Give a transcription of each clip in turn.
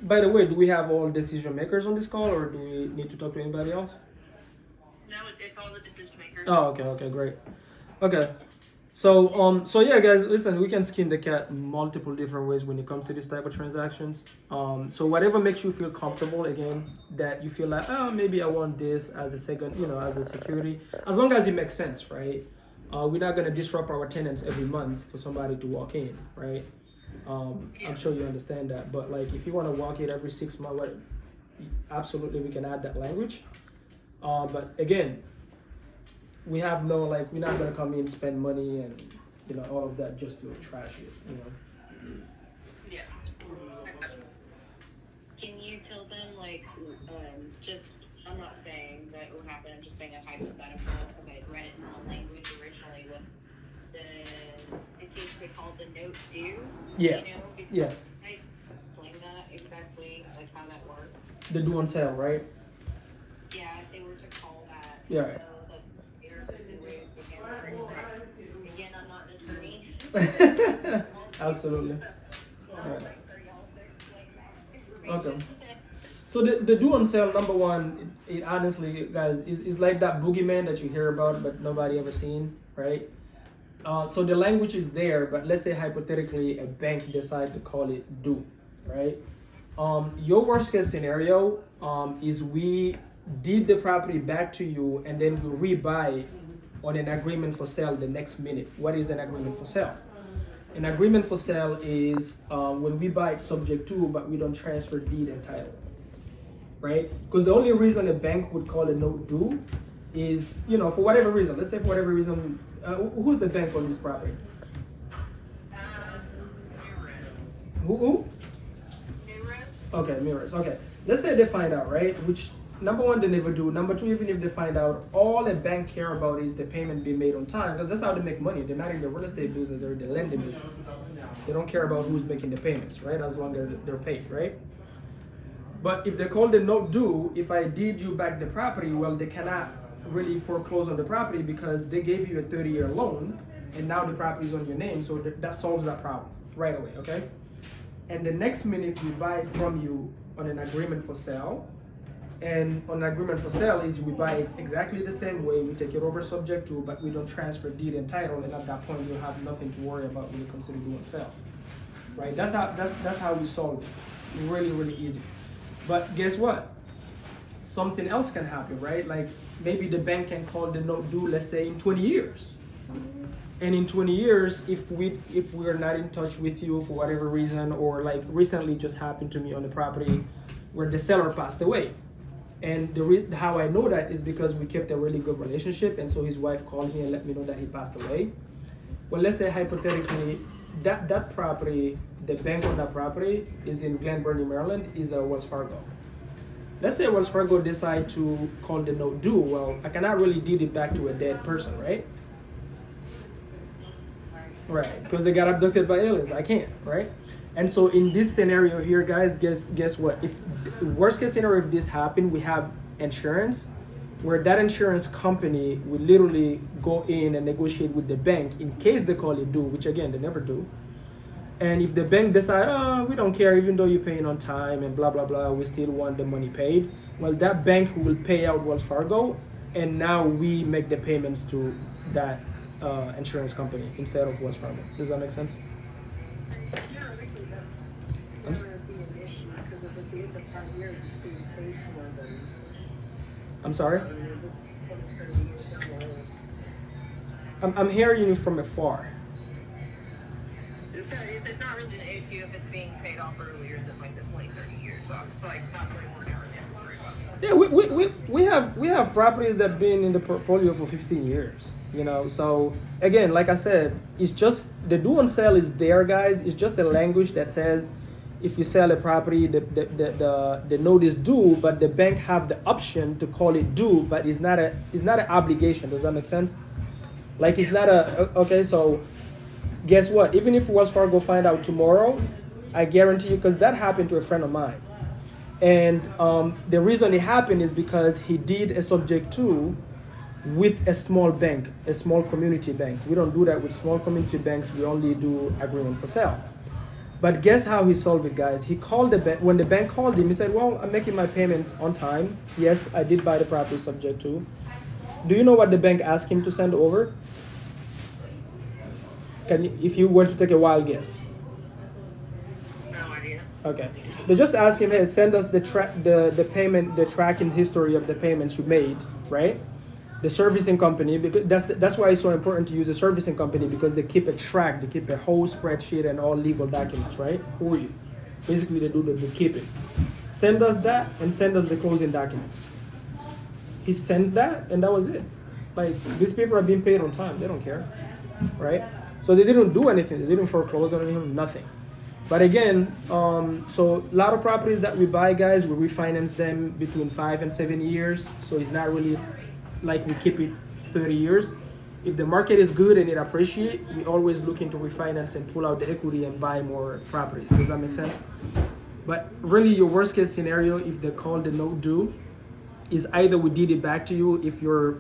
By the way, do we have all decision makers on this call, or do we need to talk to anybody else? No, it's all the decision makers. Oh, okay, great. Okay. So yeah, guys, listen, we can skin the cat multiple different ways when it comes to this type of transactions. So whatever makes you feel comfortable, again, that you feel like, oh, maybe I want this as a second, as a security, as long as it makes sense, right? We're not gonna disrupt our tenants every month for somebody to walk in, right? I'm sure you understand that, but like if you want to walk it every 6 months, absolutely we can add that language. But again, we have no, like, we're not gonna come in, spend money and all of that just to trash it, Yeah. Can you tell them, like, just, I'm not saying that it will happen, I'm just saying a hypothetical, because I read it in the language originally with in case they call the note due. Yeah. Yeah. I explain that exactly, like how that works. The due on sale, right? Yeah, if they were to call that. Yeah. Right. There's a ways to get around that. Again, I'm not an attorney. Absolutely. Right. Okay. So the due on sale, number one, it honestly, guys, is like that boogeyman that you hear about but nobody ever seen, right? So the language is there, but let's say hypothetically a bank decide to call it due, right? Your worst case scenario is we deed the property back to you and then we rebuy on an agreement for sale the next minute. What is an agreement for sale? An agreement for sale is when we buy it subject to, but we don't transfer deed and title, right? Because the only reason a bank would call a note due is, for whatever reason. Let's say for whatever reason, who's the bank on this property? Who? Okay, Mirrors. Okay. Let's say they find out, right? Which, number one, they never do. Number two, even if they find out, all the bank care about is the payment being made on time, because that's how they make money. They're not in the real estate business, they're in the lending business. They don't care about who's making the payments, right? As long as they're paid, right? But if they call the note due, if I deed you back the property, well, they cannot really foreclose on the property because they gave you a 30-year loan and now the property is on your name, so that solves that problem right away, okay? And the next minute we buy it from you on an agreement for sale, and on an agreement for sale is we buy it exactly the same way, we take it over subject to, but we don't transfer deed and title, and at that point you'll have nothing to worry about when it comes to the due and sale, right? That's how we solve it, really, really easy. But guess what? Something else can happen, right? Like maybe the bank can call the note due, let's say in 20 years. And in 20 years, if we're not in touch with you for whatever reason, or like recently just happened to me on the property where the seller passed away. And how I know that is because we kept a really good relationship, and so his wife called me and let me know that he passed away. Well, let's say hypothetically, that property, the bank on that property is in Glen Burnie, Maryland, is a Wells Fargo. Let's say Wells Fargo decide to call the note due. Well, I cannot really deed it back to a dead person, right? Right, because they got abducted by aliens. I can't, right? And so in this scenario here, guys, guess what? If worst case scenario, if this happened, we have insurance, where that insurance company will literally go in and negotiate with the bank in case they call it due, which again they never do. And if the bank decide, oh, we don't care, even though you're paying on time and blah blah blah, we still want the money paid. Well, that bank will pay out Wells Fargo, and now we make the payments to that insurance company instead of Wells Fargo. Does that make sense? I'm sorry? I'm hearing you from afar. It's not really an issue if it's being paid off earlier than like the 20, 30 years. So like it's not really more to worry about. Yeah, we have properties that have been in the portfolio for 15 years. So again, like I said, it's just the due on sale is there, guys. It's just a language that says if you sell a property, the note is due, but the bank have the option to call it due, but it's not an obligation. Does that make sense? Like it's not okay. So guess what? Even if Wells Fargo find out tomorrow, I guarantee you, because that happened to a friend of mine, and the reason it happened is because he did a subject to with a small bank, a small community bank. We don't do that with small community banks. We only do agreement for sale. But guess how he solved it, guys? He called the bank. When the bank called him, he said, well, I'm making my payments on time. Yes, I did buy the property subject to. Do you know what the bank asked him to send over? Can you, if you were to take a wild guess? No idea. Okay. They just asked him, hey, send us the payment, the tracking history of the payments you made, right? The servicing company, because that's why it's so important to use a servicing company, because they keep a track, they keep a whole spreadsheet and all legal documents, right, for you. Basically, they do the bookkeeping. Send us that and send us the closing documents. He sent that, and that was it. Like, these people are being paid on time. They don't care, right? So they didn't do anything. They didn't foreclose on him, nothing. But again, so a lot of properties that we buy, guys, we refinance them between 5 and 7 years. So it's not really like we keep it 30 years. If the market is good and it appreciates, we always looking to refinance and pull out the equity and buy more properties. Does that make sense? But really, your worst case scenario, if they call the no due, is either we did it back to you if you're,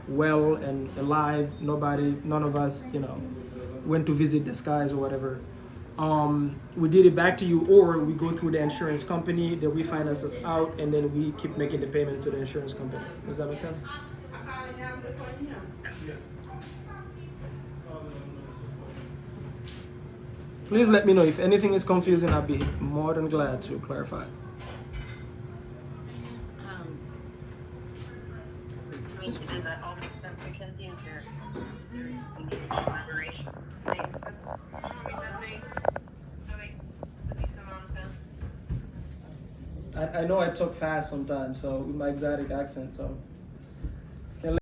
well and alive, none of us, went to visit the skies or whatever. We did it back to you, or we go through the insurance company, they refinance us out, and then we keep making the payments to the insurance company. Does that make sense? Please let me know if anything is confusing. I'll be more than glad to clarify. I mean, does that all make sense, Mackenzie? Is there collaboration? That makes a decent amount of sense. I know I talk fast sometimes, so with my exotic accent, so